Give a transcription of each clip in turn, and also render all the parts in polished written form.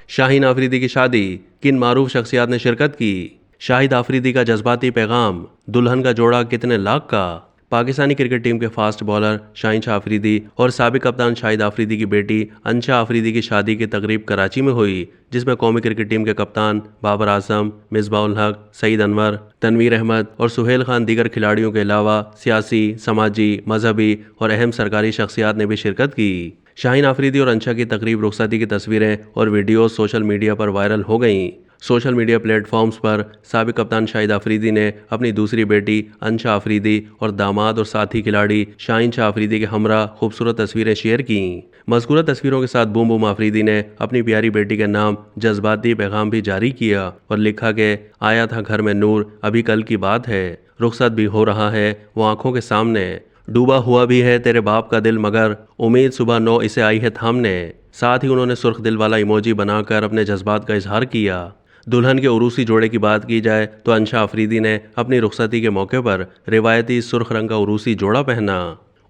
शाहीन आफरीदी की शादी, किन मारूफ शख्सियात ने शिरकत की? शाहिद आफरीदी का जज्बाती पैगाम, दुल्हन का जोड़ा कितने लाख का? पाकिस्तानी क्रिकेट टीम के फास्ट बॉलर शाहीन शाह आफरीदी और साबिक कप्तान शाहिद आफरीदी की बेटी अंशा आफरीदी की शादी की तकरीब कराची में हुई, जिसमें कौमी क्रिकेट टीम के कप्तान बाबर आजम, मिसबाउल हक, सईद अनवर, तनवीर अहमद और सुहेल खान दीगर खिलाड़ियों के अलावा सियासी, समाजी, मजहबी और अहम सरकारी शख्सियात ने भी शिरकत की। शाहीन आफरीदी और अंशा की तकरीब रुखसती की तस्वीरें और वीडियोस सोशल मीडिया पर वायरल हो गईं। सोशल मीडिया प्लेटफॉर्म्स पर साबिक कप्तान शाहिद आफरीदी ने अपनी दूसरी बेटी अंशा आफरीदी और दामाद और साथी खिलाड़ी शाहीन शाह आफरीदी के हमरा खूबसूरत तस्वीरें शेयर की। मज़कूरा तस्वीरों के साथ बूम बूम आफरीदी ने अपनी प्यारी बेटी के नाम जज्बाती पैगाम भी जारी किया और लिखा कि आया था घर में नूर, अभी कल की बात है, रुखसत भी हो रहा है वो आंखों के सामने, डूबा हुआ भी है तेरे बाप का दिल मगर उम्मीद सुबह 9 इसे आई है थामने। साथ ही उन्होंने सुर्ख दिल वाला इमोजी बनाकर अपने जज्बात का इजहार किया। दुल्हन के उरूसी जोड़े की बात की जाए तो अंशा आफरीदी ने अपनी रुखसती के मौके पर रिवायती सुर्ख रंग का उरूसी जोड़ा पहना।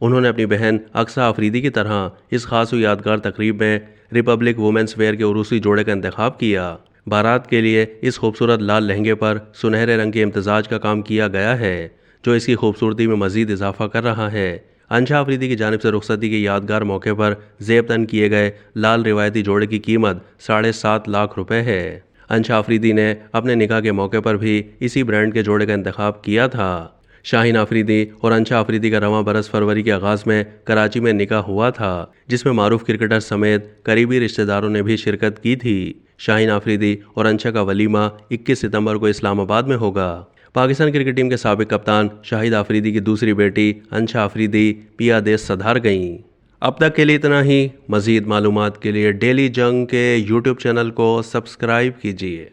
उन्होंने अपनी बहन अक्सा आफरीदी की तरह इस खास और यादगार तकरीब में रिपब्लिक वुमेंस वेयर के उरूसी जोड़े का इंतखाब किया। बारात के लिए इस खूबसूरत लाल लहंगे पर सुनहरे रंग के इम्तजाज का काम किया गया है, जो इसकी खूबसूरती में मजीद इजाफा कर रहा है। अंशा आफरीदी की जानिब से रुखसती के यादगार मौके पर जेब तन किए गए लाल रिवायती जोड़े की कीमत 7.5 लाख रुपए है। अंशा आफरीदी ने अपने निकाह के मौके पर भी इसी ब्रांड के जोड़े का इंतखाब किया था। शाहीन आफरीदी और अंशा आफरीदी का रवां बरस फरवरी के आगाज में कराची में निकाह हुआ था, जिसमें मारूफ क्रिकेटर समेत करीबी रिश्तेदारों ने भी शिरकत की थी। शाहीन आफरीदी और अंशा का वलीमा 21 सितंबर को इस्लामाबाद में होगा। पाकिस्तान क्रिकेट टीम के साबिक कप्तान शाहिद आफरीदी की दूसरी बेटी अंशा आफरीदी पिया देश सधार गईं। अब तक के लिए इतना ही। मज़ीद मालूमात के लिए डेली जंग के यूट्यूब चैनल को सब्सक्राइब कीजिए।